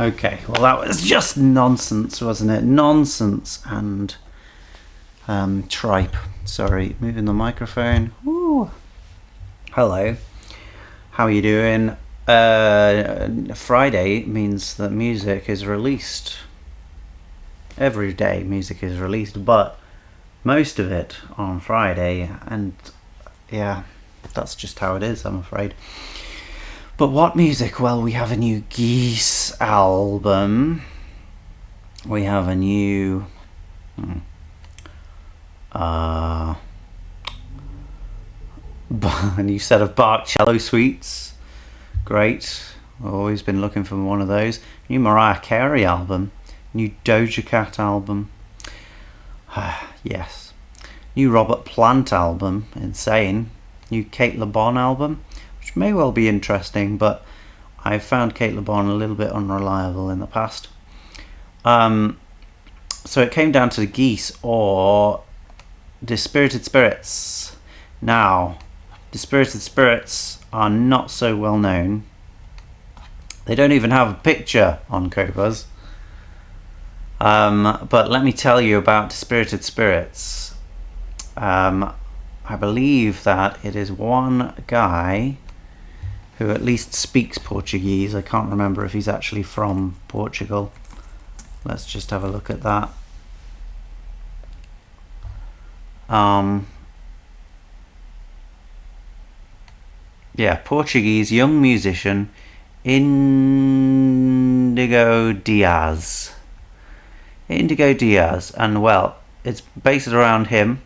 Okay, well that was just nonsense, wasn't it? Nonsense and tripe. Sorry, moving the microphone. Ooh. Hello, how are you doing? Friday means that music is released. Every day music is released, but most of it on Friday, and yeah, that's just how it is, I'm afraid. But what music? Well, we have a new Geese album. We have a new a new set of Bach cello suites. Great. I've always been looking for one of those. New Mariah Carey album. New Doja Cat album. Yes. New Robert Plant album. Insane. New Kate Le Bon album, which may well be interesting, but I've found Kate Le Bon a little bit unreliable in the past. So it came down to the Geese or Dispirited Spirits. Now, Dispirited Spirits are not so well known. They don't even have a picture on Cobuzz. But let me tell you about Dispirited Spirits. I believe that it is one guy who at least speaks Portuguese. I can't remember if he's actually from Portugal. Let's just have a look at that. Yeah, Portuguese young musician Indigo Diaz. Indigo Diaz, and well, it's based around him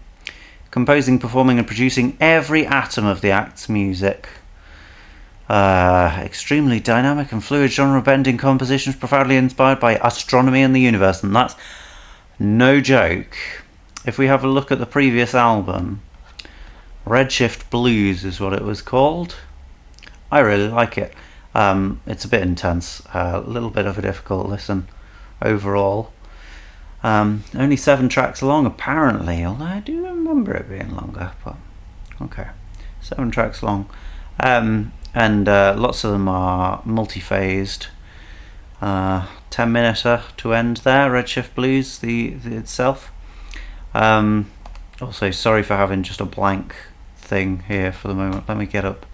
composing, performing and producing every atom of the act's music. Extremely dynamic and fluid genre-bending compositions profoundly inspired by astronomy and the universe, and that's no joke. If we have a look at the previous album, Redshift Blues is what it was called. I really like it. It's a bit intense, a little bit of a difficult listen overall. Only 7 tracks long apparently, although I do remember it being longer, but okay, 7 tracks long, and lots of them are multi-phased. 10-minuter to end there, Redshift Blues, the itself. Also, sorry for having just a blank thing here for the moment. Let me get up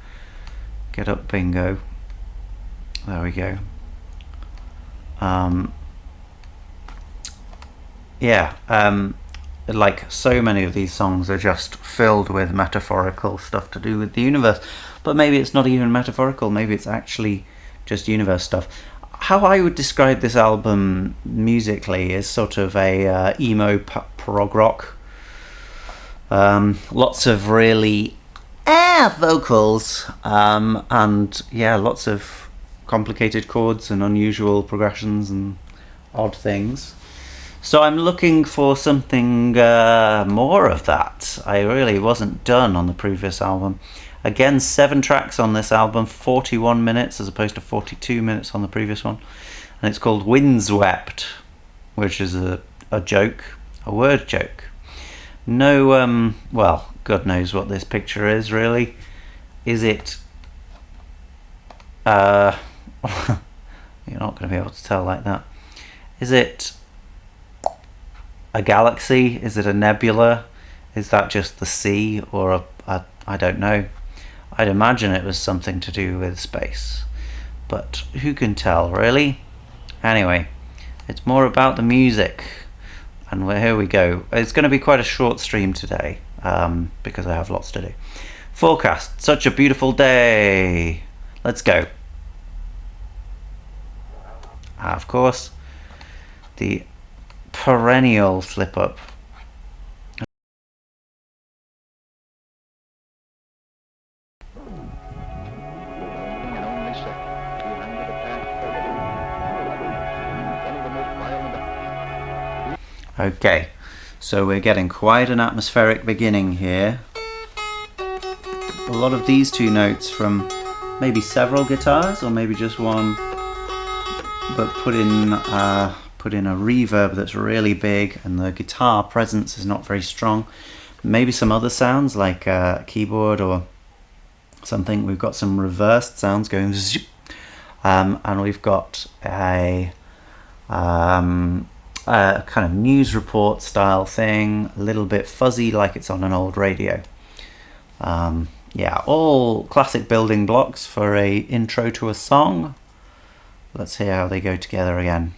bingo. There we go. Like so many of these songs are just filled with metaphorical stuff to do with the universe, but maybe it's not even metaphorical, maybe it's actually just universe stuff. How I would describe this album musically is sort of a emo prog rock. Lots of really vocals, and yeah, lots of complicated chords and unusual progressions and odd things. So I'm looking for something more of that. I really wasn't done on the previous album. Again, 7 tracks on this album, 41 minutes as opposed to 42 minutes on the previous one. And it's called Winds Wept, which is a joke, a word joke. No, well, God knows what this picture is, really. Is it... you're not going to be able to tell like that. Is it a galaxy? Is it a nebula? Is that just the sea, or I don't know. I'd imagine it was something to do with space, but who can tell, really? Anyway, it's more about the music, and here we go. It's going to be quite a short stream today, because I have lots to do. Forecast, such a beautiful day. Let's go. Of course, the perennial slip up. Okay, so we're getting quite an atmospheric beginning here. A lot of these 2 notes from maybe several guitars, or maybe just one, but put in a reverb that's really big, and the guitar presence is not very strong. Maybe some other sounds like a keyboard or something. We've got some reversed sounds going zip. and we've got a kind of news report style thing, a little bit fuzzy like it's on an old radio. Yeah, all classic building blocks for a intro to a song. Let's hear how they go together again.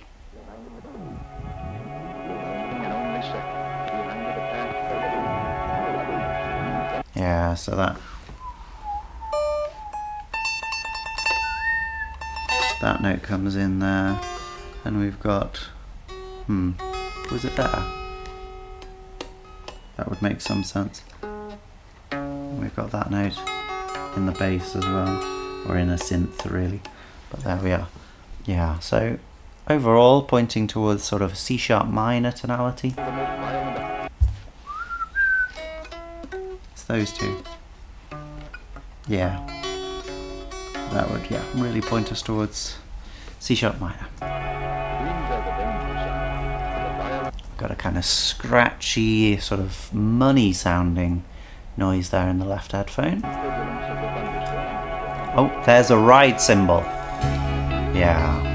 Yeah, so that note comes in there, and we've got was it there? That would make some sense. We've got that note in the bass as well, or in a synth really, but there we are. Yeah, so overall pointing towards sort of a C# minor tonality. It's those two. Yeah, that would really point us towards C# minor. Got a kind of scratchy, sort of money sounding noise there in the left headphone. Oh, there's a ride cymbal. Yeah.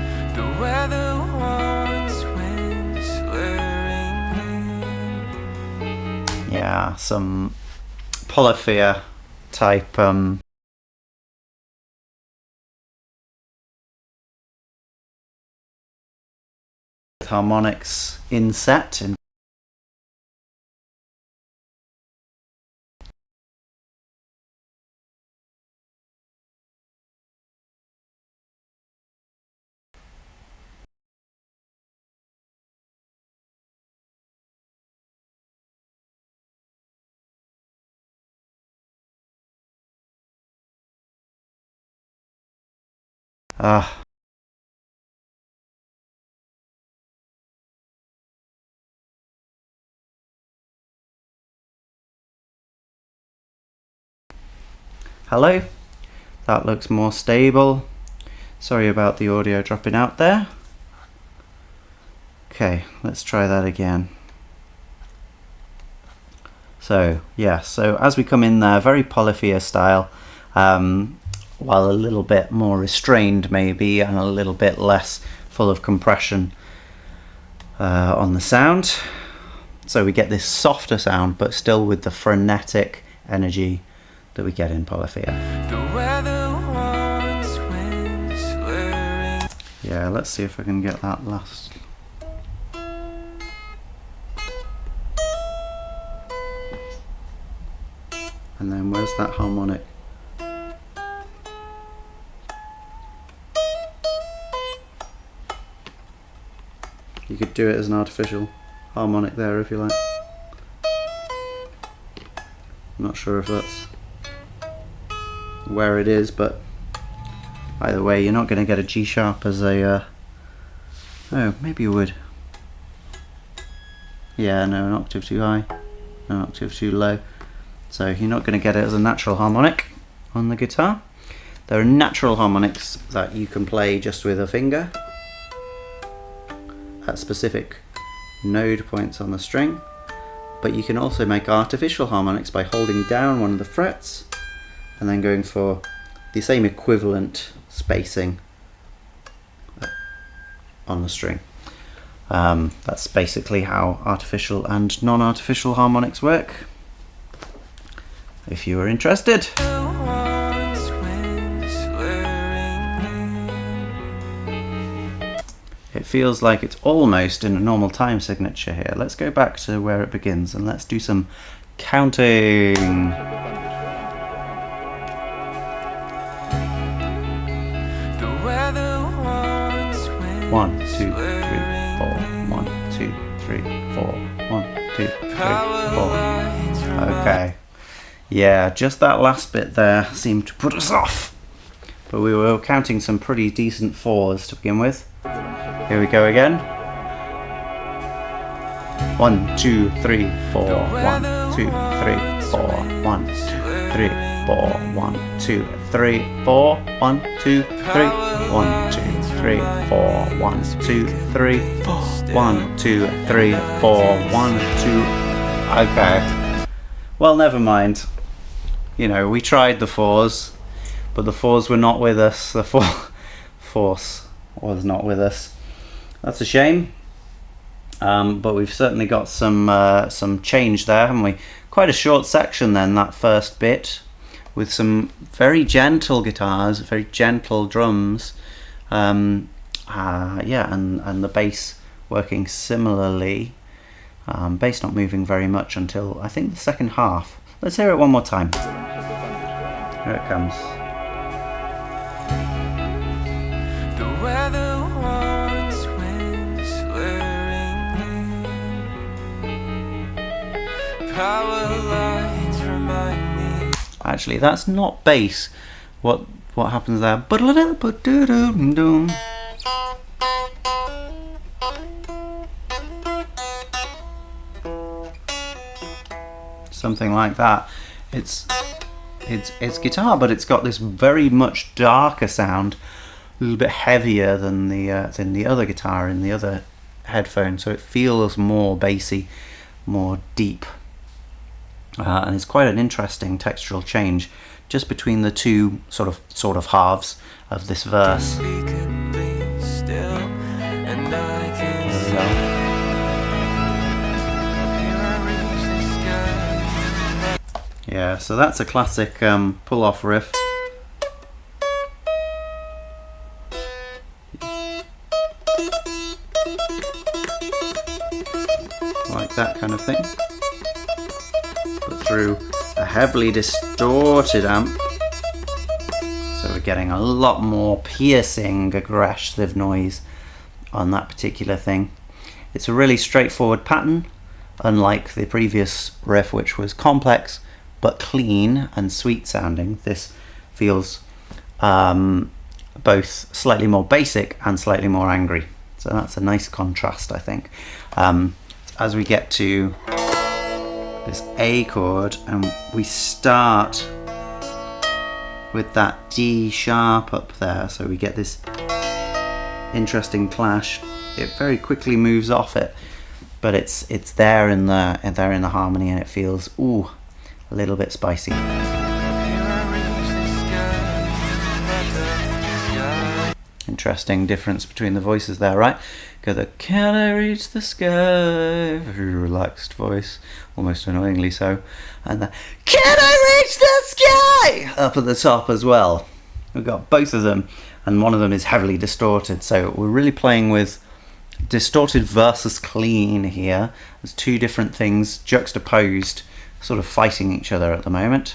Yeah, some polyphia type harmonics inset in. Hello, that looks more stable. Sorry about the audio dropping out there. Okay, let's try that again. So yeah, so as we come in there, very polyphia style, while a little bit more restrained maybe, and a little bit less full of compression on the sound. So we get this softer sound, but still with the frenetic energy that we get in polyphia. Yeah, let's see if I can get that last. And then where's that harmonic? You could do it as an artificial harmonic there if you like. I'm not sure if that's where it is, but either way you're not going to get a G sharp as a oh, maybe you would. Yeah, no, an octave too high, no, an octave too low, so you're not going to get it as a natural harmonic on the guitar. There are natural harmonics that you can play just with a finger at specific node points on the string, but you can also make artificial harmonics by holding down one of the frets and then going for the same equivalent spacing on the string. That's basically how artificial and non-artificial harmonics work, if you were interested. It feels like it's almost in a normal time signature here. Let's go back to where it begins and let's do some counting. 1, 2, 3, 4. 1, 2, 3, 4. 1, 2, 3, 4. Okay. Yeah, just that last bit there seemed to put us off. But we were counting some pretty decent 4s to begin with. Here we go again. 1, 2, 3, 4. 1, 2, 3, 4. 1, 2, 3, 4. 1, 2, 3, 4. 1, 2, 3. 1, 2, 3, 4. 1, 2, 3, 4. 1, 2, 3, 4. 1, 2. Okay. Well, never mind. You know, we tried the 4s, but the 4s were not with us. The 4 force was not with us. That's a shame. But we've certainly got some change there, haven't we? Quite a short section then, that first bit, with some very gentle guitars, very gentle drums. Yeah, and the bass working similarly. Bass not moving very much until I think the second half. Let's hear it one more time. Here it comes. The weather wants wind slurring in. Power lines remind me. Actually, that's not bass. What happens there? Something like that. It's guitar, but it's got this very much darker sound, a little bit heavier than the other guitar in the other headphone, so it feels more bassy, more deep, and it's quite an interesting textural change just between the two sort of halves of this verse. We could be still, and I can see. Yeah, so that's a classic pull-off riff. Like that kind of thing. But through a heavily distorted amp. So we're getting a lot more piercing, aggressive noise on that particular thing. It's a really straightforward pattern, unlike the previous riff, which was complex but clean and sweet sounding. This feels both slightly more basic and slightly more angry. So that's a nice contrast, I think. As we get to this A chord and we start with that D sharp up there, so we get this interesting clash. It very quickly moves off it, but it's there in the harmony, and it feels a little bit spicy. Interesting difference between the voices there, right? Got the "Can I reach the sky?" Very relaxed voice, almost annoyingly so, and the "Can I reach the sky?" up at the top as well. We've got both of them, and one of them is heavily distorted. So we're really playing with distorted versus clean here. There's two different things juxtaposed, sort of fighting each other at the moment.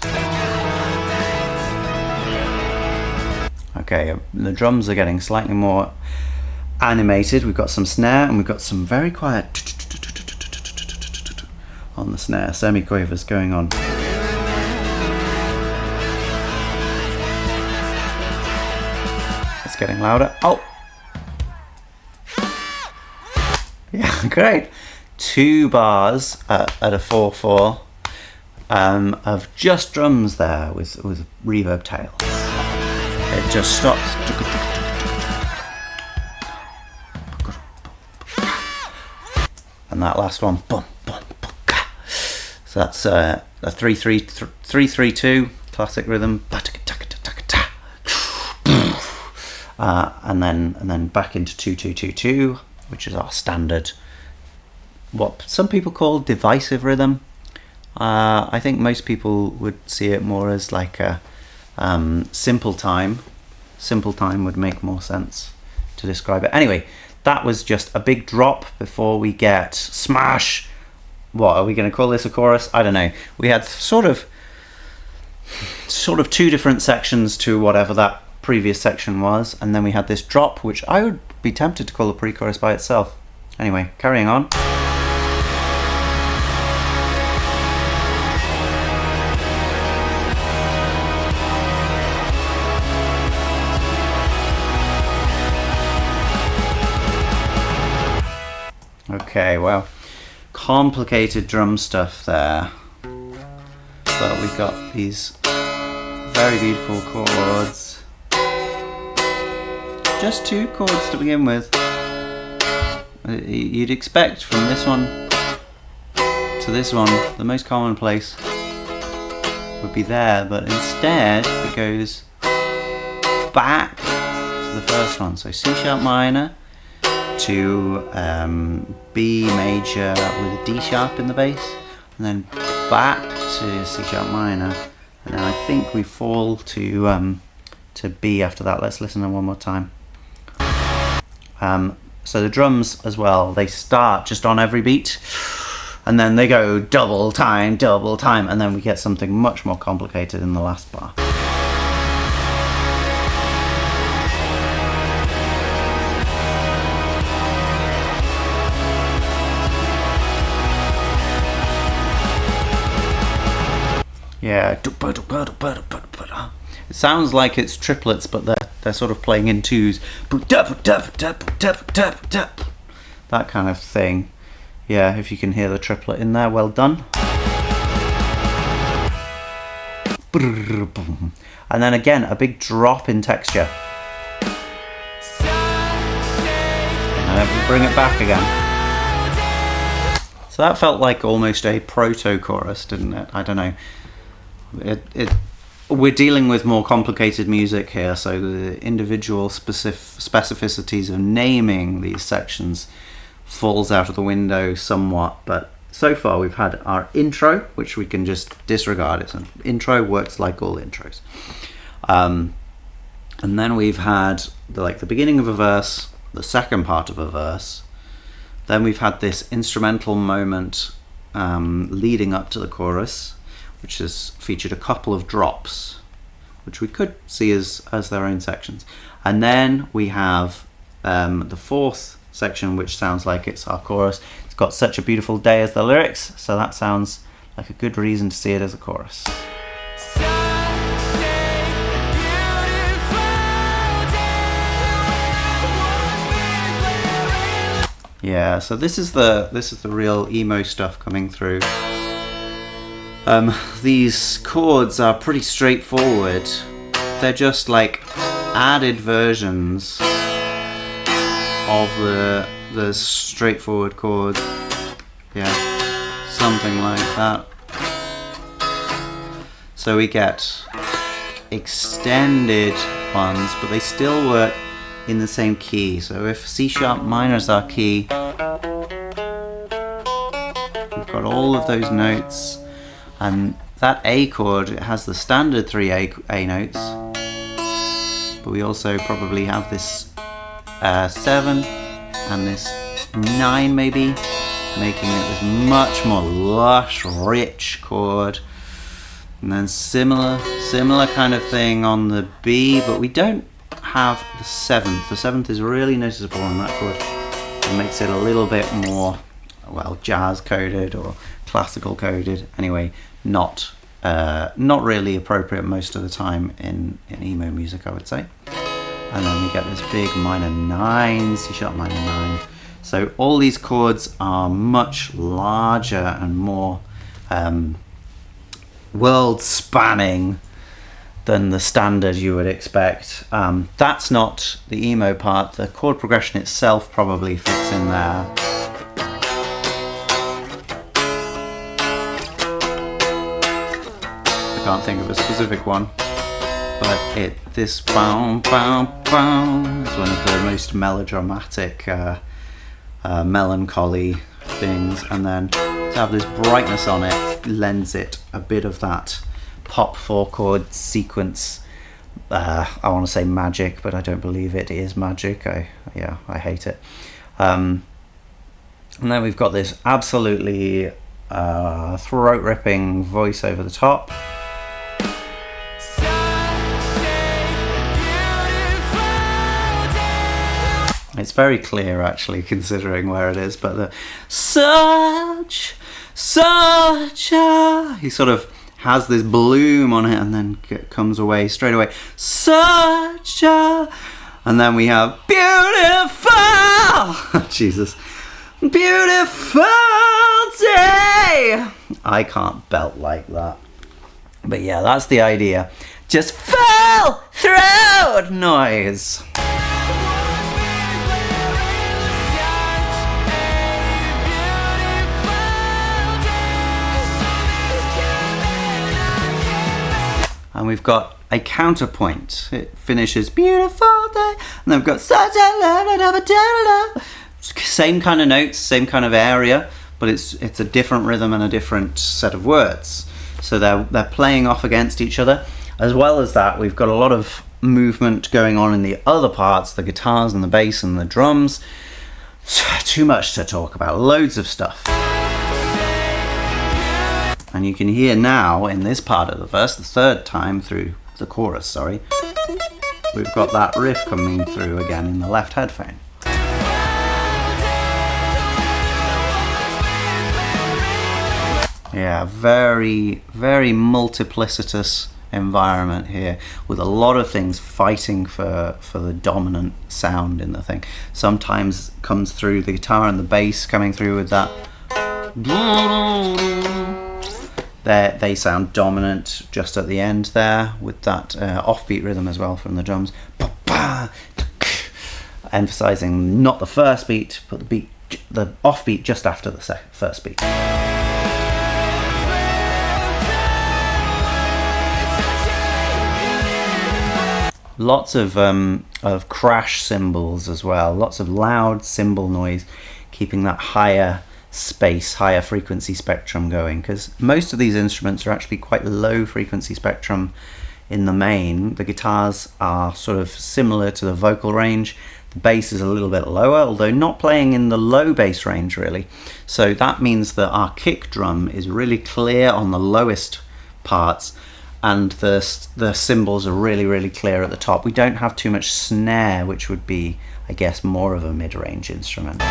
Okay, the drums are getting slightly more animated. We've got some snare and we've got some very quiet on the snare, semi-quavers going on. It's getting louder. Oh! Yeah, great. 2 bars at a 4/4 of just drums there with reverb tails. It just stops. And that last one, so that's a 3-3-2 classic rhythm, and then back into 2-2-2-2, which is our standard, what some people call divisive rhythm. I think most people would see it more as like a simple time. Simple time would make more sense to describe it. Anyway, that was just a big drop before we get smash. What are we going to call this, a chorus? I don't know. We had sort of 2 different sections to whatever that previous section was, and then we had this drop, which I would be tempted to call a pre-chorus by itself. Anyway, carrying on. Okay, well, complicated drum stuff there, but we've got these very beautiful chords. Just 2 chords to begin with. You'd expect from this one to this one, the most commonplace would be there, but instead it goes back the first one. So C sharp minor to B major with a D sharp in the bass, and then back to C sharp minor, and then I think we fall to B after that. Let's listen to it one more time. So the drums as well, they start just on every beat, and then they go double time, and then we get something much more complicated in the last bar. Yeah, it sounds like it's triplets, but they're sort of playing in twos. That kind of thing. Yeah, if you can hear the triplet in there, well done. And then again, a big drop in texture. And then we bring it back again. So that felt like almost a proto-chorus, didn't it? I don't know. We're dealing with more complicated music here, so the individual specificities of naming these sections falls out of the window somewhat, but so far we've had our intro, which we can just disregard. It's an intro, works like all intros. And then we've had the beginning of a verse, the second part of a verse, then we've had this instrumental moment leading up to the chorus, which has featured a couple of drops, which we could see as their own sections. And then we have the fourth section, which sounds like it's our chorus. It's got such a beautiful day as the lyrics, so that sounds like a good reason to see it as a chorus. Yeah, so this is the real emo stuff coming through. These chords are pretty straightforward. They're just like added versions of the straightforward chord. Yeah, something like that. So we get extended ones, but they still work in the same key. So if C sharp minor is our key, we've got all of those notes. And that A chord, it has the standard 3 A notes, but we also probably have this 7 and this 9 maybe, making it this much more lush, rich chord. And then similar kind of thing on the B, but we don't have the 7th. The 7th is really noticeable on that chord. It makes it a little bit more, well, jazz coded or classical coded. Anyway, not really appropriate most of the time in emo music, I would say. And then we get this big minor 9, C sharp minor 9. So all these chords are much larger and more world spanning than the standard you would expect. That's not the emo part. The chord progression itself probably fits in there. I can't think of a specific one, but this bow bow bow is one of the most melodramatic, melancholy things, and then to have this brightness on it lends it a bit of that pop 4-chord sequence. I want to say magic, but I don't believe it is magic. I hate it. And then we've got this absolutely throat-ripping voice over the top. It's very clear, actually, considering where it is, but the such a, he sort of has this bloom on it and then comes away straight away. Such a, and then we have beautiful, Jesus, beautiful day. I can't belt like that, but yeah, that's the idea. Just full throat noise. And we've got a counterpoint. It finishes beautiful day, and then we've got same kind of notes, same kind of area, but it's a different rhythm and a different set of words. So they're playing off against each other. As well as that, we've got a lot of movement going on in the other parts, the guitars and the bass and the drums. Too much to talk about, loads of stuff. And you can hear now in this part of the verse, the third time through the chorus, sorry, we've got that riff coming through again in the left headphone. Yeah, very, very multiplicitous environment here, with a lot of things fighting for the dominant sound in the thing. Sometimes it comes through the guitar and the bass coming through with that. They sound dominant just at the end there, with that offbeat rhythm as well from the drums. Emphasizing not the first beat, but the offbeat just after the first beat. Lots of crash cymbals as well, lots of loud cymbal noise, keeping that higher space, higher frequency spectrum going, because most of these instruments are actually quite low frequency spectrum in the main. The guitars are sort of similar to the vocal range. The bass is a little bit lower, although not playing in the low bass range really. So that means that our kick drum is really clear on the lowest parts, and the cymbals are really, really clear at the top. We don't have too much snare, which would be, I guess, more of a mid-range instrument.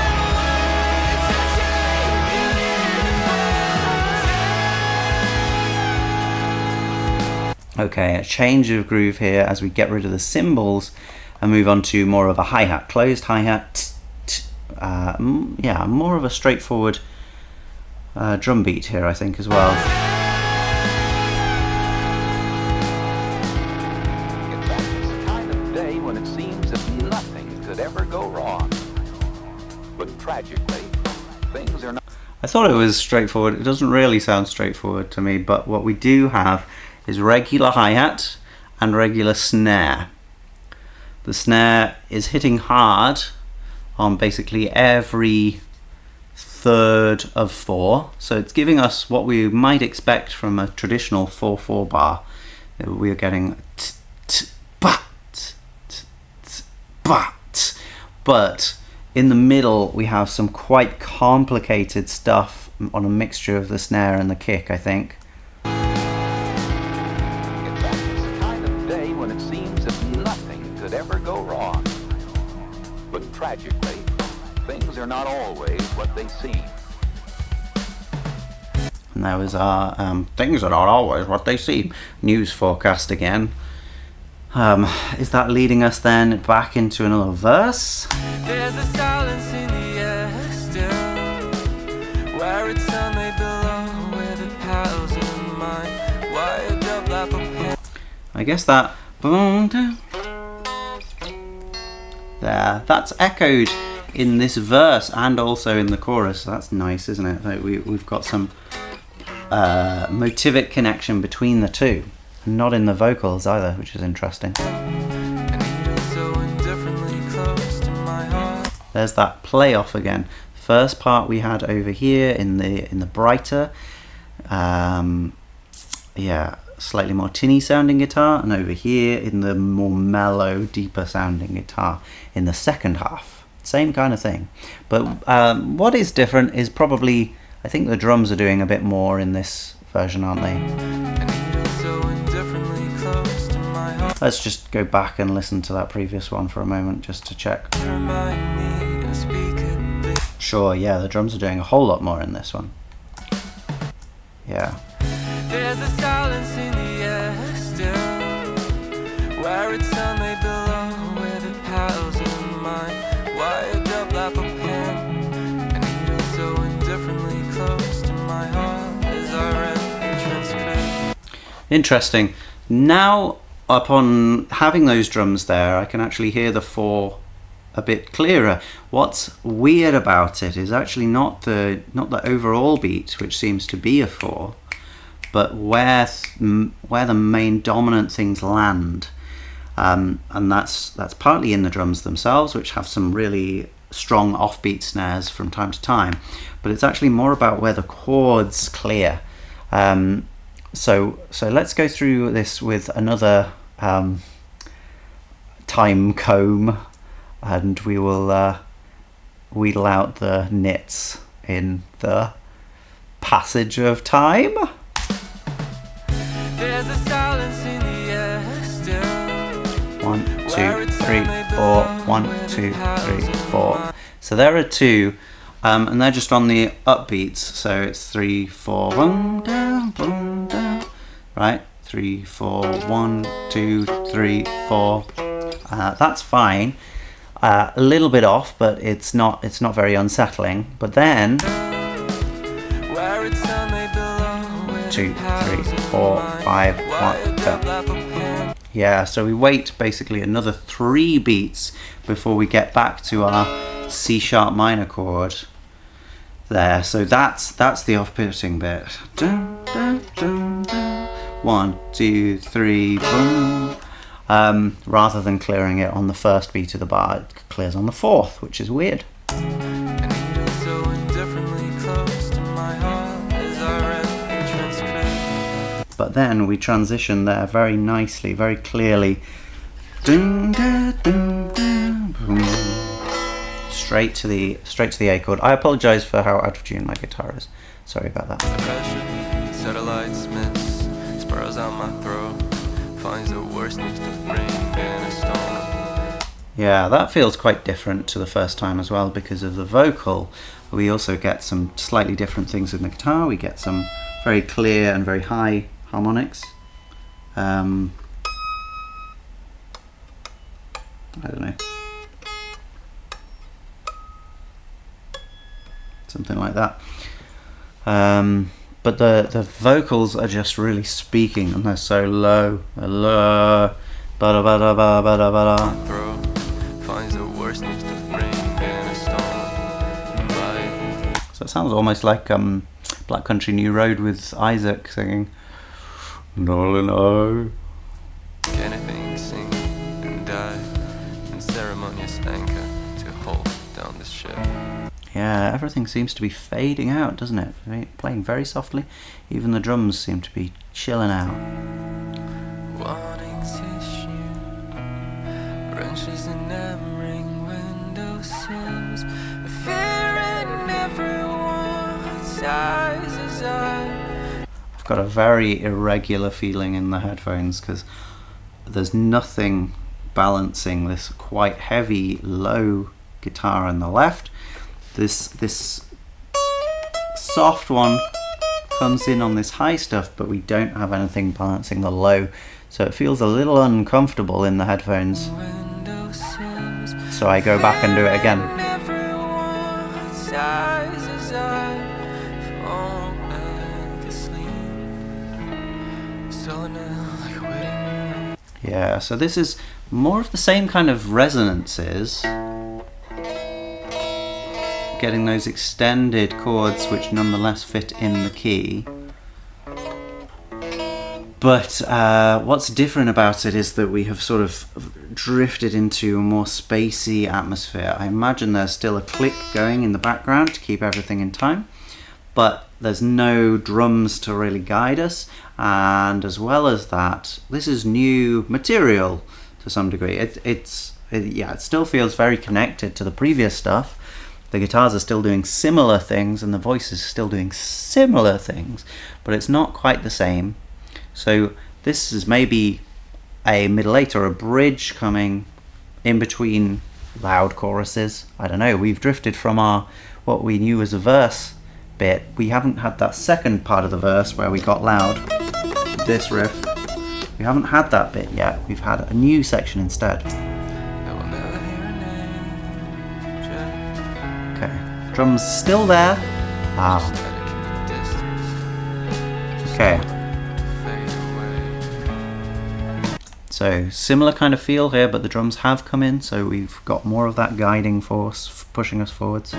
Okay, a change of groove here as we get rid of the cymbals and move on to more of a hi-hat, closed hi-hat. Yeah, more of a straightforward drum beat here, I think, as well. I thought it was straightforward. It doesn't really sound straightforward to me, but what we do have is regular hi-hat and regular snare. The snare is hitting hard on basically every third of 4, so it's giving us what we might expect from a traditional 4/4 bar. We are getting but in the middle we have some quite complicated stuff on a mixture of the snare and the kick, I think. It's the kind of day when it seems that nothing could ever go wrong. But tragically, things are not always what they seem. And that was our things are not always what they seem news forecast again. Is that leading us then back into another verse? There's a silence in the air still, where it's sunlight below, where the paddles in mine wired up like a pen. I guess that there, that's echoed in this verse and also in the chorus. That's nice, isn't it? Like we've got some motivic connection between the two. Not in the vocals either, which is interesting. There's that play off again. First part we had over here in the brighter, yeah, slightly more tinny sounding guitar, and over here in the more mellow, deeper sounding guitar in the second half. Same kind of thing. But what is different is probably, I think the drums are doing a bit more in this version, aren't they? Let's just go back and listen to that previous one for a moment just to check. Sure, yeah, the drums are doing a whole lot more in this one. Yeah. There's a silence in the air still, where it's sunlight below, where the paddles in mine wired up like a pen, and needle so indifferently close to my heart as our entrance could. Interesting. Now, upon having those drums there, I can actually hear the 4 a bit clearer. What's weird about it is actually not the overall beat, which seems to be a 4, but where the main dominant things land, and that's partly in the drums themselves, which have some really strong offbeat snares from time to time, but it's actually more about where the chords clear. So let's go through this with another time comb, and we will wheedle out the nits in the passage of time. There's a silence in the air still. 1, 2, 3, 4. 1, 2, 3, 4. So there are 2, and they're just on the upbeats. So it's 3, 4, 1 down, right? 3, 4, 1, 2, 3, 4. That's fine. A little bit off, but it's not very unsettling. But then 2, 3, 4, 5, 1, 2. Yeah, so we wait basically another 3 beats before we get back to our C sharp minor chord there. So that's the off-putting bit. 1, 2, 3, boom. Rather than clearing it on the first beat of the bar, it clears on the 4th, which is weird. But then we transition there very nicely, very clearly. Straight to the A chord. I apologise for how out of tune my guitar is. Sorry about that. Satellites miss, spirals out my throat, finds the worst needs to bring in a storm. Yeah, that feels quite different to the first time as well because of the vocal. We also get some slightly different things in the guitar. We get some very clear and very high harmonics. I don't know. Something like that. But the vocals are just really speaking, and they're so low. Hello. So it sounds almost like Black Country New Road with Isaac singing. No, no. Anything sing and die in ceremonious anchor to hold down this ship. Yeah, everything seems to be fading out, doesn't it? Playing very softly. Even the drums seem to be chilling out. Warning tissue, wrenches and hammering windowsills, fear in everyone's eyes as I've got a very irregular feeling in the headphones because there's nothing balancing this quite heavy low guitar on the left. This soft one comes in on this high stuff, but we don't have anything balancing the low, so it feels a little uncomfortable in the headphones. So I go back and do it again. Yeah, so this is more of the same kind of resonances. Getting those extended chords which nonetheless fit in the key. But what's different about it is that we have sort of drifted into a more spacey atmosphere. I imagine there's still a click going in the background to keep everything in time, but there's no drums to really guide us, and as well as that, this is new material to some degree. It still feels very connected to the previous stuff. The guitars are still doing similar things and the voice is still doing similar things, but it's not quite the same. So this is maybe a middle eight or a bridge coming in between loud choruses. I don't know, we've drifted from our what we knew as a verse bit. We haven't had that second part of the verse where we got loud, this riff. We haven't had that bit yet. We've had a new section instead. Okay, drums still there. Wow. Okay. So similar kind of feel here, but the drums have come in, so we've got more of that guiding force pushing us forwards.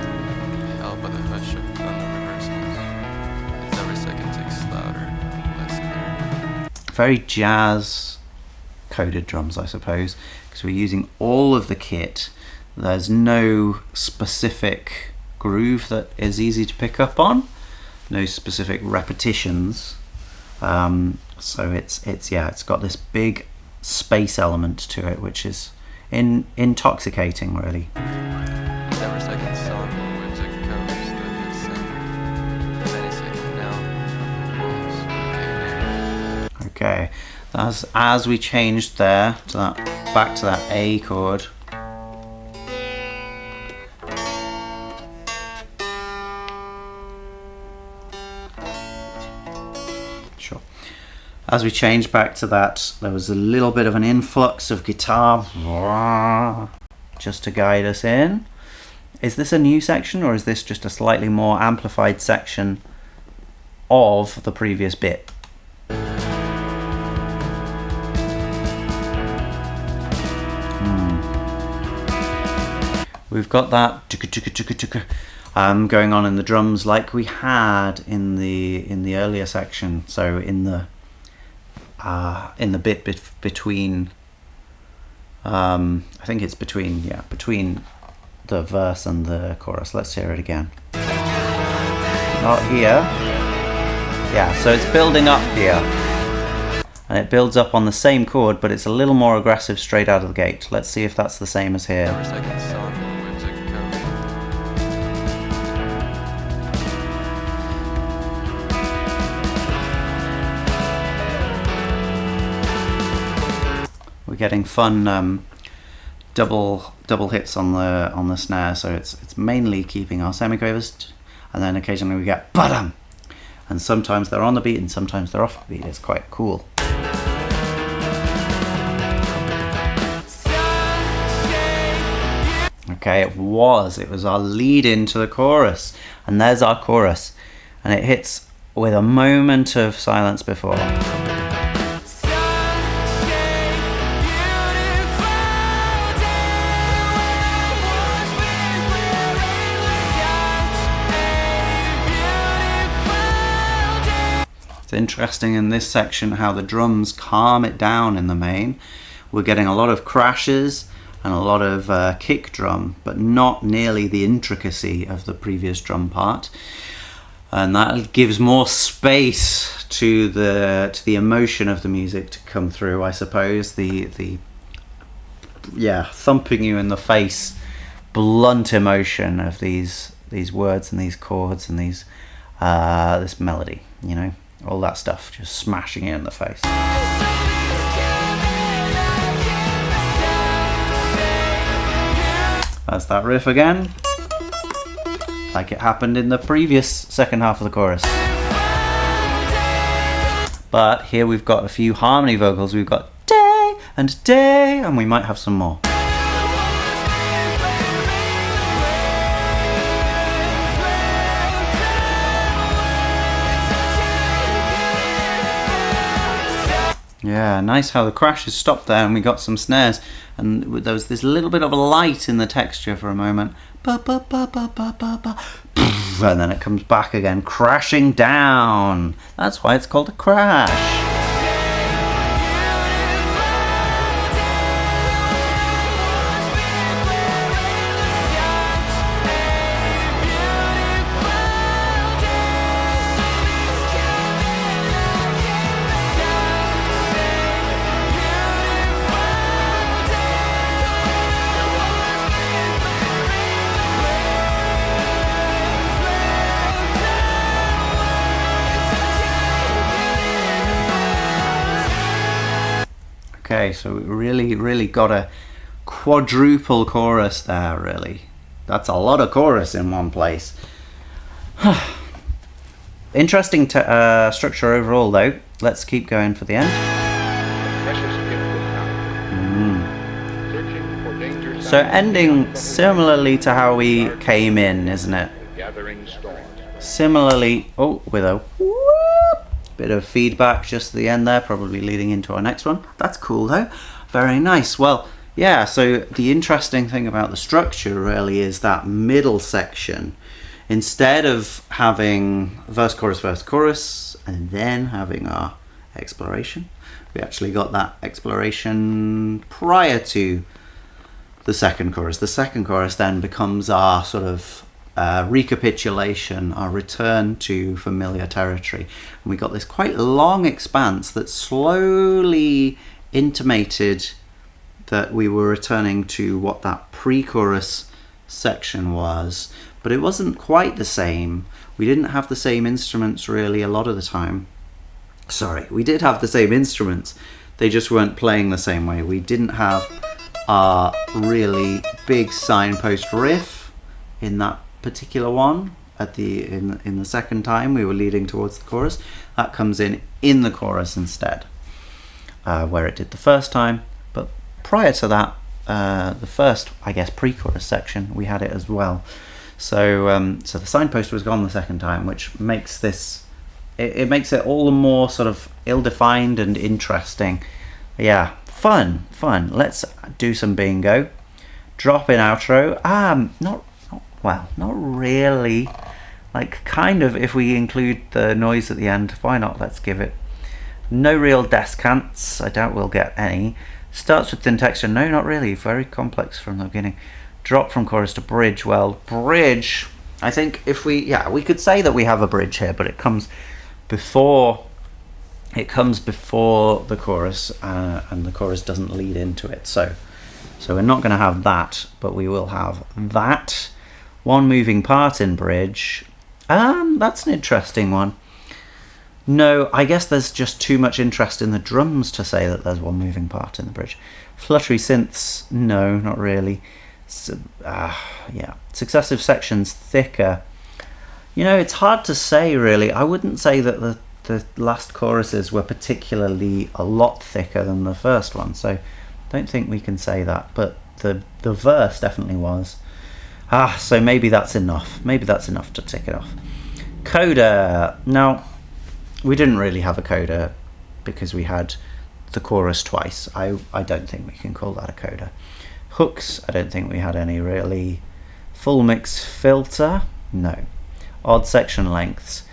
very jazz coded drums, I suppose, because we're using all of the kit. There's no specific groove that is easy to pick up on, no specific repetitions. So it's got this big space element to it, which is intoxicating, really. Every second song with a coast that would sing. Any second now. Okay, that's as we changed there to that, back to that A chord. Sure. As we changed back to that, there was a little bit of an influx of guitar just to guide us in. Is this a new section, or is this just a slightly more amplified section of the previous bit? We've got that going on in the drums like we had in the earlier section. So in the bit between, I think it's between the verse and the chorus. Let's hear it again. Not here. Yeah, so it's building up here, and it builds up on the same chord, but it's a little more aggressive straight out of the gate. Let's see if that's the same as here. Every second song with a coast. We're getting fun double hits on the snare, so it's mainly keeping our semiquavers, and then occasionally we get ba-dum, and sometimes they're on the beat and sometimes they're off the beat. It's quite cool. Okay, it was our lead into the chorus, and there's our chorus, and it hits with a moment of silence before. It's interesting in this section how the drums calm it down in the main. We're getting a lot of crashes and a lot of kick drum, but not nearly the intricacy of the previous drum part. And that gives more space to the emotion of the music to come through, I suppose. The thumping you in the face, blunt emotion of these words and these chords and these this melody, you know, all that stuff just smashing you in the face. That's that riff again, like it happened in the previous second half of the chorus. But here we've got a few harmony vocals. We've got day and day, and we might have some more. Yeah, nice how the crashes stopped there and we got some snares, and there was this little bit of a light in the texture for a moment, and then it comes back again, crashing down. That's why it's called a crash. Okay, so we really got a quadruple chorus there, really. That's a lot of chorus in one place. Interesting structure overall, though. Let's keep going for the end. So ending similarly to how we came in, isn't it? Similarly, with a whoop, bit of feedback just at the end there, probably leading into our next one. That's cool though. Very nice. Well, yeah, so the interesting thing about the structure really is that middle section. Instead of having verse, chorus, and then having our exploration. We actually got that exploration prior to the second chorus. The second chorus then becomes our sort of recapitulation, our return to familiar territory. And we got this quite long expanse that slowly intimated that we were returning to what that pre-chorus section was, but it wasn't quite the same. We didn't have the same instruments really a lot of the time. Sorry, we did have the same instruments, they just weren't playing the same way. We didn't have our really big signpost riff in that particular one at in the second time we were leading towards the chorus. That comes in the chorus instead, where it did the first time. But prior to that, the first, I guess, pre-chorus section, we had it as well. So so the signpost was gone the second time, which makes this, it makes it all the more sort of ill-defined and interesting. Yeah, fun. Let's do some bingo. Drop in outro. Not really. Like, kind of, if we include the noise at the end, why not? Let's give it. No real descants. I doubt we'll get any. Starts with thin texture. No, not really. Very complex from the beginning. Drop from chorus to bridge. Well, bridge, I think if we could say that we have a bridge here, but it comes before the chorus, and the chorus doesn't lead into it. So we're not going to have that, but we will have that. One moving part in bridge. That's an interesting one. No, I guess there's just too much interest in the drums to say that there's one moving part in the bridge. Fluttery synths, no, not really. Successive sections, thicker. You know, it's hard to say really. I wouldn't say that the last choruses were particularly a lot thicker than the first one, so I don't think we can say that, but the verse definitely was. So maybe that's enough. Maybe that's enough to tick it off. Coda. Now, we didn't really have a coda because we had the chorus twice. I don't think we can call that a coda. Hooks, I don't think we had any really. Full mix filter, no. Odd section lengths.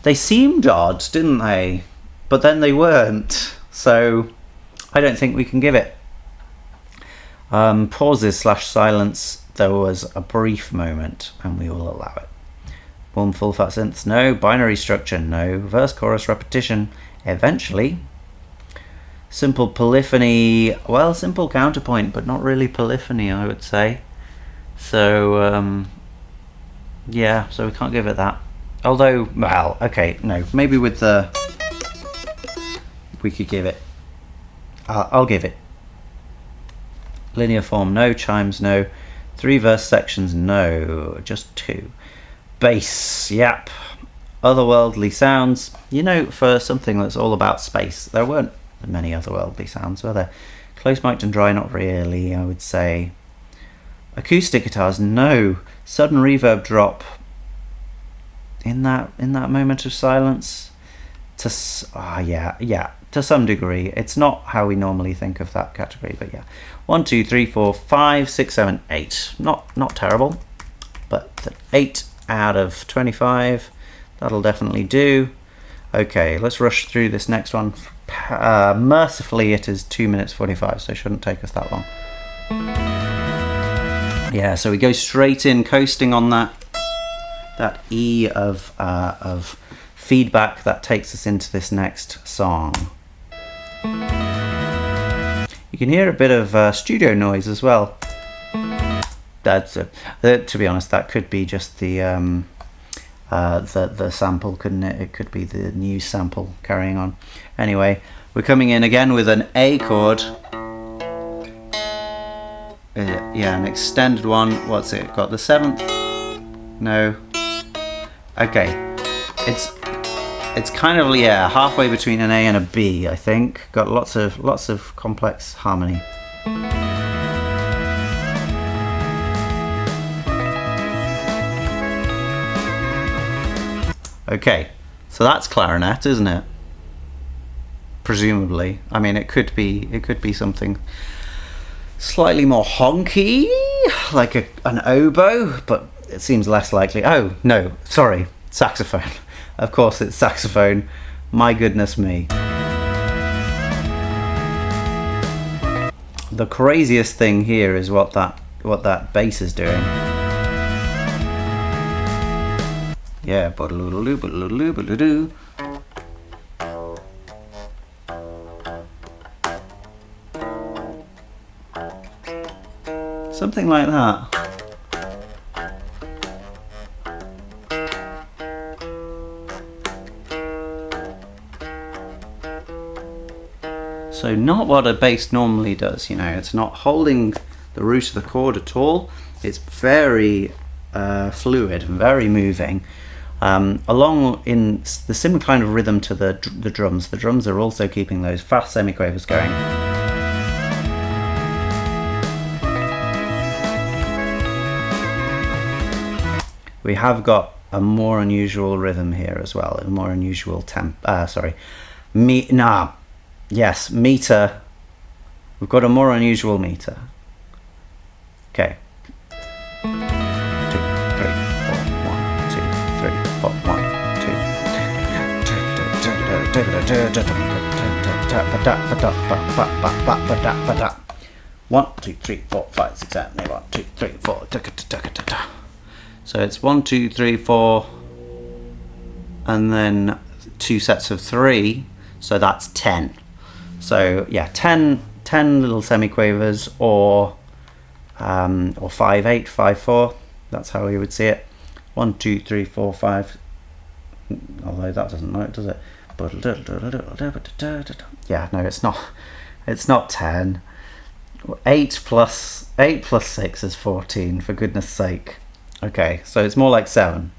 They seemed odd, didn't they? But then they weren't, so I don't think we can give it. Pauses/silence, there was a brief moment, and we will allow it. One full fat synths, no. Binary structure, no. Verse chorus repetition, eventually. Simple polyphony, well, simple counterpoint, but not really polyphony, I would say. So yeah, so we can't give it that. Although, well, okay, no, maybe with the, we could give it, I'll give it. Linear form, no. Chimes, no. 3 verse sections, no. Just 2. Bass, yep. Otherworldly sounds, you know, for something that's all about space, there weren't many otherworldly sounds, were there? Close mic'd and dry, not really, I would say. Acoustic guitars, no. Sudden reverb drop in that moment of silence, to some degree. It's not how we normally think of that category, but yeah. 1 2 3 4 5 6 7 8, not terrible, but 8 out of 25, that'll definitely do. Okay, let's rush through this next one. Mercifully, it is 2 minutes 45, so it shouldn't take us that long. Yeah, so we go straight in, coasting on that E of feedback that takes us into this next song. You can hear a bit of studio noise as well. That's to be honest, that could be just the sample, couldn't it? It could be the new sample carrying on. Anyway, we're coming in again with an A chord. Yeah, an extended one. What's it got? The 7th? No. Okay, it's kind of, yeah, halfway between an A and a B, I think. Got lots of complex harmony. Okay, so that's clarinet, isn't it? Presumably. I mean, it could be something slightly more honky, like an oboe, but it seems less likely. Oh, no, sorry, saxophone. Of course it's saxophone. My goodness me. The craziest thing here is what that bass is doing. Yeah, ba-da-loo-doo, ba-da-loo-doo, ba-da-doo. Something like that. So not what a bass normally does, you know, it's not holding the root of the chord at all. It's very fluid and very moving. Along in the similar kind of rhythm to the drums. The drums are also keeping those fast semiquavers going. We have got a more unusual rhythm here as well, a more unusual meter. We've got a more unusual meter. Okay. 2, 3, 4, 1, 2, 3, 4, 1, 2. 1, 2, 3, 4, 5, 6, 7, 8, 1, 2, 3, 4. So it's 1, 2, 3, 4, and then 2 sets of 3. So that's 10. So yeah, 10 little semiquavers, or 5/8, 5/4. That's how you would see it. 1, 2, 3, 4, 5. Although that doesn't know it, does it? Yeah, no, it's not. It's not 10. 8 plus 6 is 14. For goodness sake. Okay, so it's more like 7.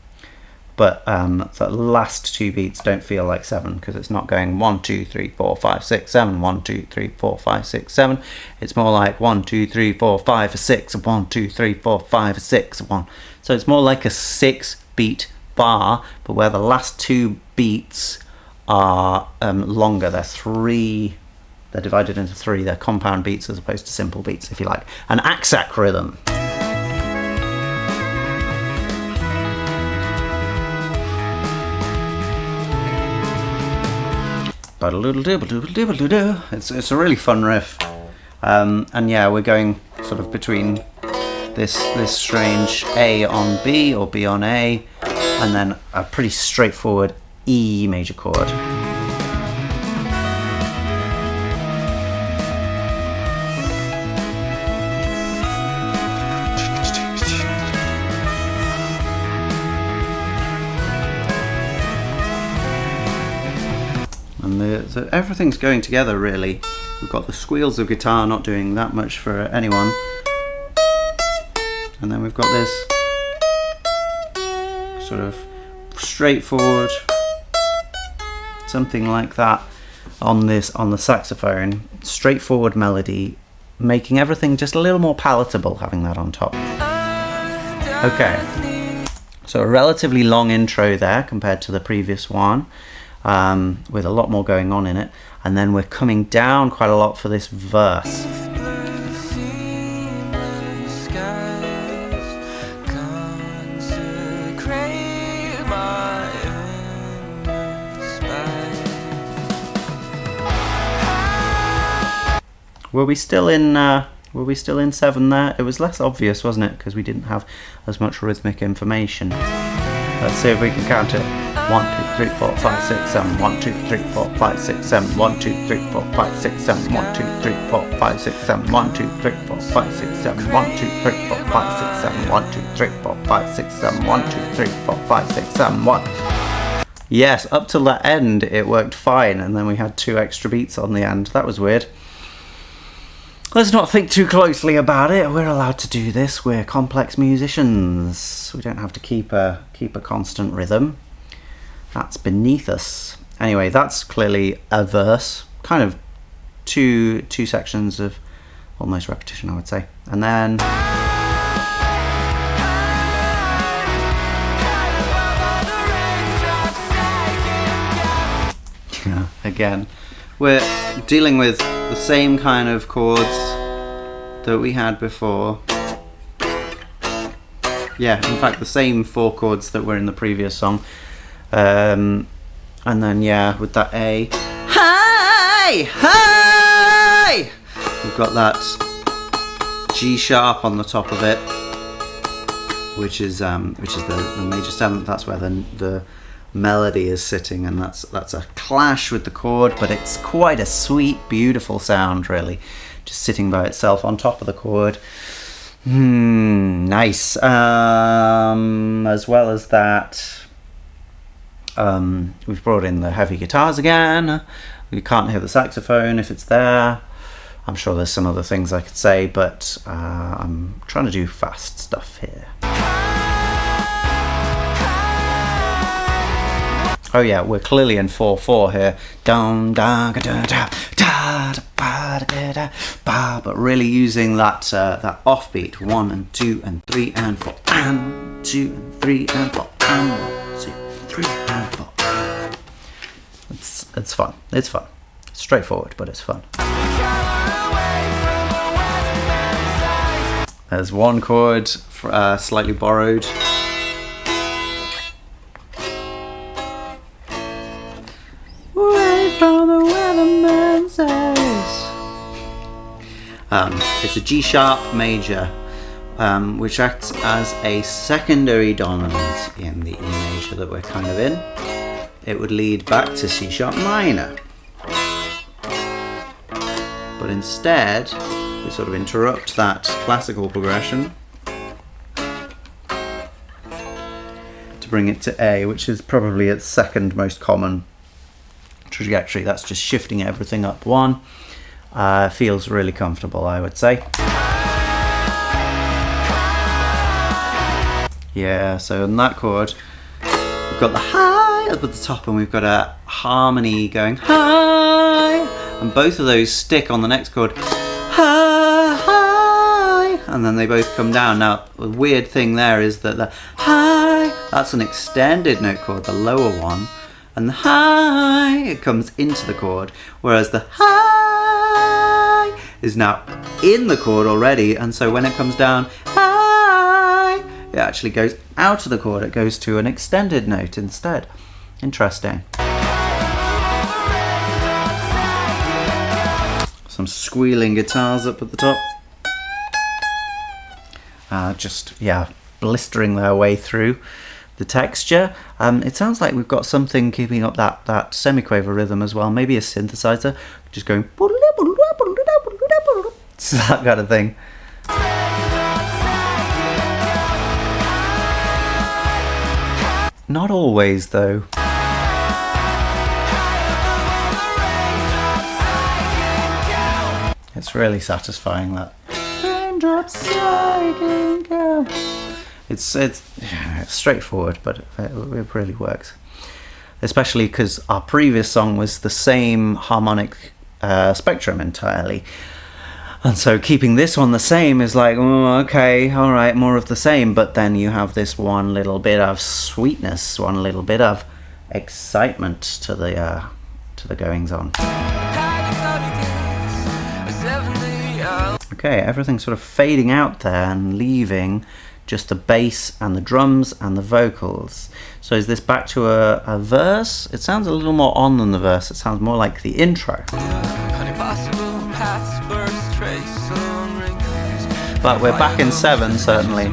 But the last 2 beats don't feel like 7 because it's not going 1, 2, 3, 4, 5, 6, 7, 1, 2, 3, 4, 5, 6, 7. It's more like 1, 2, 3, 4, 5, 6, 1, 2, 3, 4, 5, 6, 1. So it's more like a 6-beat bar, but where the last 2 beats are longer. They're divided into 3. They're compound beats as opposed to simple beats, if you like. An Aksak rhythm. It's a really fun riff, and yeah, we're going sort of between this strange A on B or B on A, and then a pretty straightforward E major chord. And everything's going together really. We've got the squeals of guitar not doing that much for anyone, and then we've got this sort of straightforward something like that on the saxophone, straightforward melody, making everything just a little more palatable having that on top. Okay, so a relatively long intro there compared to the previous one, with a lot more going on in it, and then we're coming down quite a lot for this verse. Were we still in 7 there? It was less obvious, wasn't it? Because we didn't have as much rhythmic information. Let's see if we can count it. 1, 2, 3, 4, 5, 6, 7. 1, 2, 3, 4, 5, 6, 7. 1, 2, 3, 4, 5, 6, 7. 1, 2, 3, 4, 5, 6, 7. 1, 2, 3, 4, 5, 6, 7. 1, 2, 3, 4, 5, 6, 7. 1, 2, 3, 4, 5, 6, 7. 1, 2, 3, 4, 5, 6, 7. 1. Yes, up till that end it worked fine, and then we had 2 extra beats on the end. That was weird. Let's not think too closely about it. We're allowed to do this. We're complex musicians. We don't have to keep a constant rhythm. That's beneath us. Anyway, that's clearly a verse. Kind of two sections of almost repetition, I would say. And then yeah, again, we're dealing with the same kind of chords that we had before. Yeah, in fact, the same 4 chords that were in the previous song. And then, yeah, with that A. Hi! Hi! We've got that G sharp on the top of it, which is the major 7th. That's where the melody is sitting, and that's a clash with the chord, but it's quite a sweet, beautiful sound, really, just sitting by itself on top of the chord. Nice. As well as that, we've brought in the heavy guitars again. You can't hear the saxophone if it's there. I'm sure there's some other things I could say, but I'm trying to do fast stuff here. Oh yeah, we're clearly in 4/4 here. But really using that offbeat. 1 and 2 and 3 and 4 and 2 and 3 and 4 and 1, 2, 3 and 4. It's fun. It's fun. It's straightforward, but it's fun. There's one chord slightly borrowed. Away from the weatherman's eyes. It's a G sharp major, which acts as a secondary dominant in the E major that we're kind of in. It would lead back to C sharp minor. But instead, we sort of interrupt that classical progression to bring it to A, which is probably its second most common trajectory. That's just shifting everything up 1. Feels really comfortable, I would say. Yeah, so in that chord, we've got the high up at the top, and we've got a harmony going high, and both of those stick on the next chord, high, high, and then they both come down. Now, the weird thing there is that the high, that's an extended note chord, the lower one, and the high, it comes into the chord, whereas the high is now in the chord already, and so when it comes down, high, it actually goes out of the chord. It goes to an extended note instead. Interesting. Some squealing guitars up at the top. Just, yeah, blistering their way through the texture. It sounds like we've got something keeping up that semiquaver rhythm as well. Maybe a synthesizer just going. It's that kind of thing. Not always, though. It's really satisfying, that. Raindrops, I can go. It's straightforward, but it really works. Especially because our previous song was the same harmonic spectrum entirely. And so keeping this one the same is like, oh, okay, all right, more of the same. But then you have this one little bit of sweetness, one little bit of excitement to the goings on. Okay, everything's sort of fading out there and leaving just the bass and the drums and the vocals. So is this back to a verse? It sounds a little more on than the verse. It sounds more like the intro. But we're back in 7, certainly.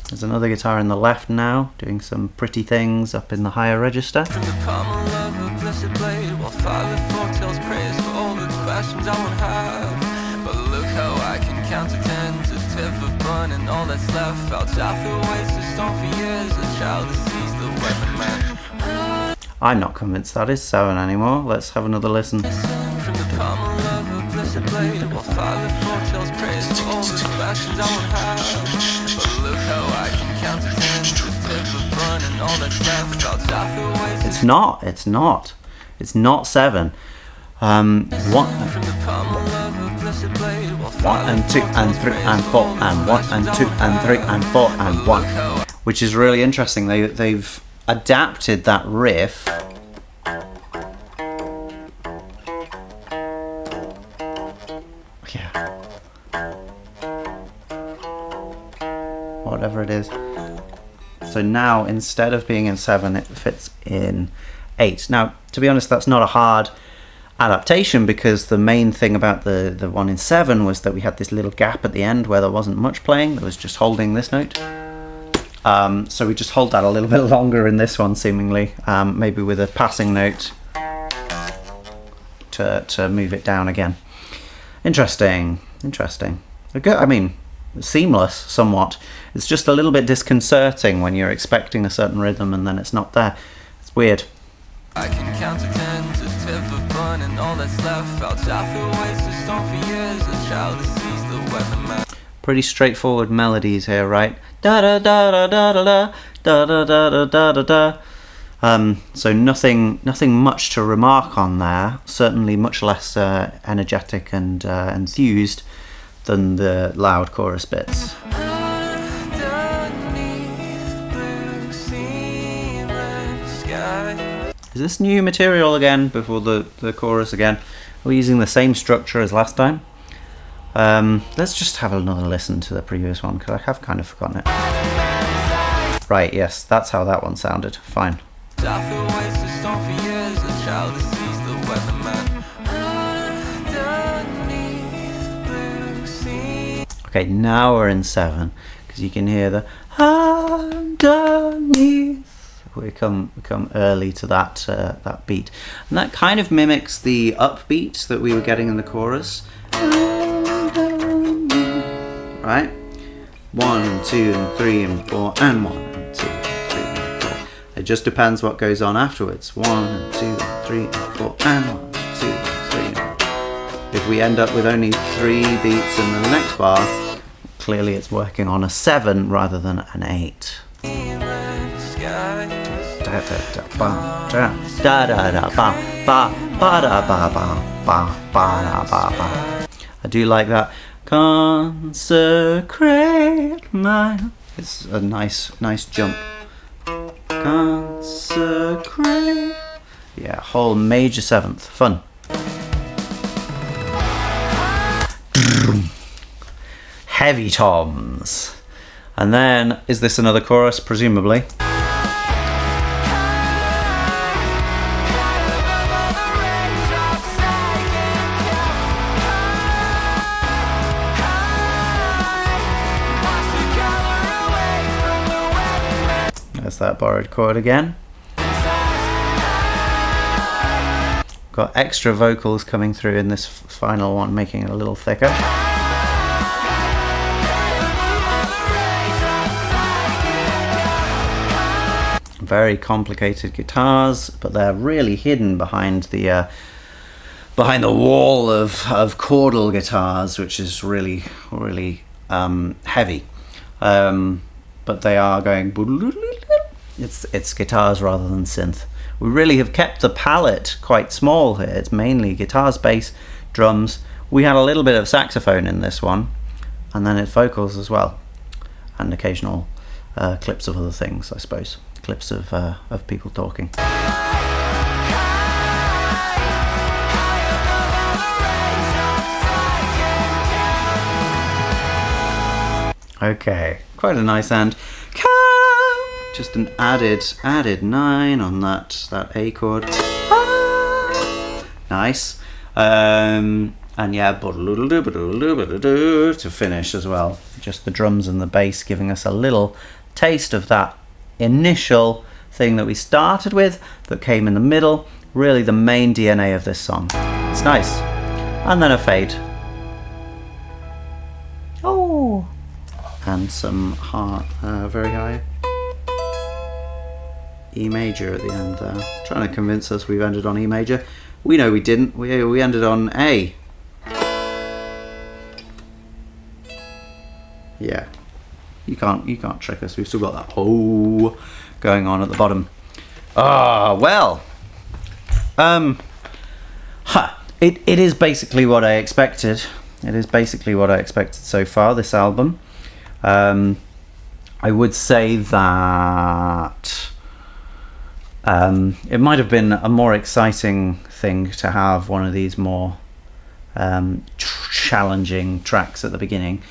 There's another guitar in the left now, doing some pretty things up in the higher register. But look how I can count to 10 to tip of bun and all that's left. I'll chop the ways to stone for years. A child that sees the weatherman. I'm not convinced that is 7 anymore. Let's have another listen. From the pommel of a blessed blade, while Father foretells praise for all the questions I won't have. But look how I can count to 10 to tip of bun and all that's left. I'll chop the ways. It's not 7. 1 and 2 and 3 and 4 and 1 and 2 and 3 and 4 and 1, which is really interesting. They've adapted that riff whatever it is. So now, instead of being in 7, it fits in 8. Now, to be honest, that's not a hard adaptation, because the main thing about the one in 7 was that we had this little gap at the end where there wasn't much playing. There was just holding this note. So we just hold that a little bit longer in this one, seemingly, maybe with a passing note to move it down again. Interesting. I mean, seamless somewhat. It's just a little bit disconcerting when you're expecting a certain rhythm and then it's not there. It's weird. I can count to 10 to tip of fun and all that's left. I'll chop the waste of stone for years. A child that sees the weatherman. Pretty straightforward melodies here, right? Da da da da da da da da da da da da da. So nothing much to remark on there. Certainly much less energetic and enthused than the loud chorus bits. Is this new material again before the chorus again? Are we using the same structure as last time? Let's just have another listen to the previous one, because I have kind of forgotten it. Right, yes, that's how that one sounded. Fine. Okay, now we're in 7, because you can hear the underneath. We come early to that that beat, and that kind of mimics the upbeat that we were getting in the chorus. Right, 1 and 2 and 3 and 4 and 1 and 2 and 3 and 4. It just depends what goes on afterwards. 1 and 2 and 3 and 4 and 1 and 2 and 3 and 4. If we end up with only 3 beats in the next bar, clearly it's working on a 7 rather than an 8. I do like that. Consecrate my. It's a nice jump. Consecrate. Yeah, whole major 7th. Fun. Heavy toms. And then, is this another chorus? Presumably. There's that borrowed chord again. Got extra vocals coming through in this final one, making it a little thicker. Very complicated guitars, but they're really hidden behind the wall of chordal guitars, which is really heavy. But they are going. It's guitars rather than synth. We really have kept the palette quite small here. It's mainly guitars, bass, drums. We had a little bit of saxophone in this one, and then it's vocals as well, and occasional clips of other things, I suppose. Clips of people talking. Okay, quite a nice end. Just an added 9 on that A chord. Nice. And yeah, to finish as well. Just the drums and the bass giving us a little taste of that initial thing that we started with, that came in the middle. Really the main DNA of this song. It's nice. And then a fade. Oh. And some very high E major at the end there. Trying to convince us we've ended on E major. We know we didn't. We ended on A. Yeah. You can't trick us. We've still got that oh going on at the bottom. Well. It is basically what I expected. It is basically what I expected so far, this album. I would say that it might have been a more exciting thing to have one of these more challenging tracks at the beginning,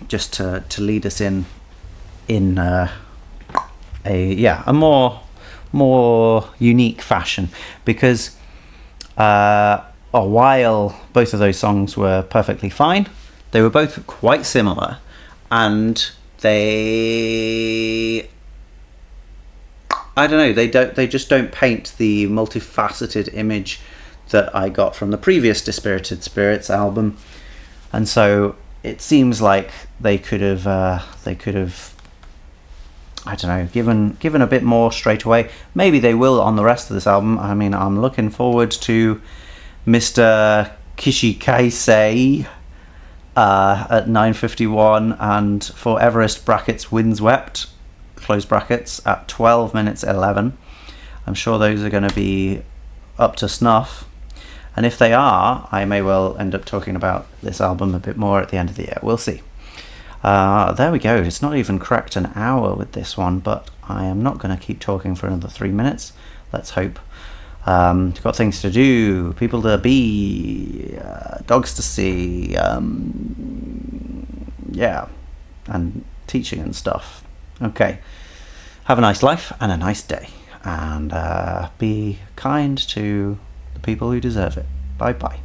just to lead us in a more unique fashion, because while both of those songs were perfectly fine, they were both quite similar, and they, I don't know, they just don't paint the multifaceted image that I got from the previous Dispirited Spirits album, and so it seems like they could have I don't know, given a bit more straight away. Maybe they will on the rest of this album. I mean, I'm looking forward to Mr. Kishikaisei at 9:51, and for Everest brackets wins Wept, close brackets, at 12 minutes 11. I'm sure those are going to be up to snuff. And if they are, I may well end up talking about this album a bit more at the end of the year. We'll see. There we go. It's not even cracked an hour with this one, but I am not going to keep talking for another 3 minutes. Let's hope. Got things to do, people to be, dogs to see, yeah, and teaching and stuff. Okay. Have a nice life and a nice day, and be kind to the people who deserve it. Bye bye.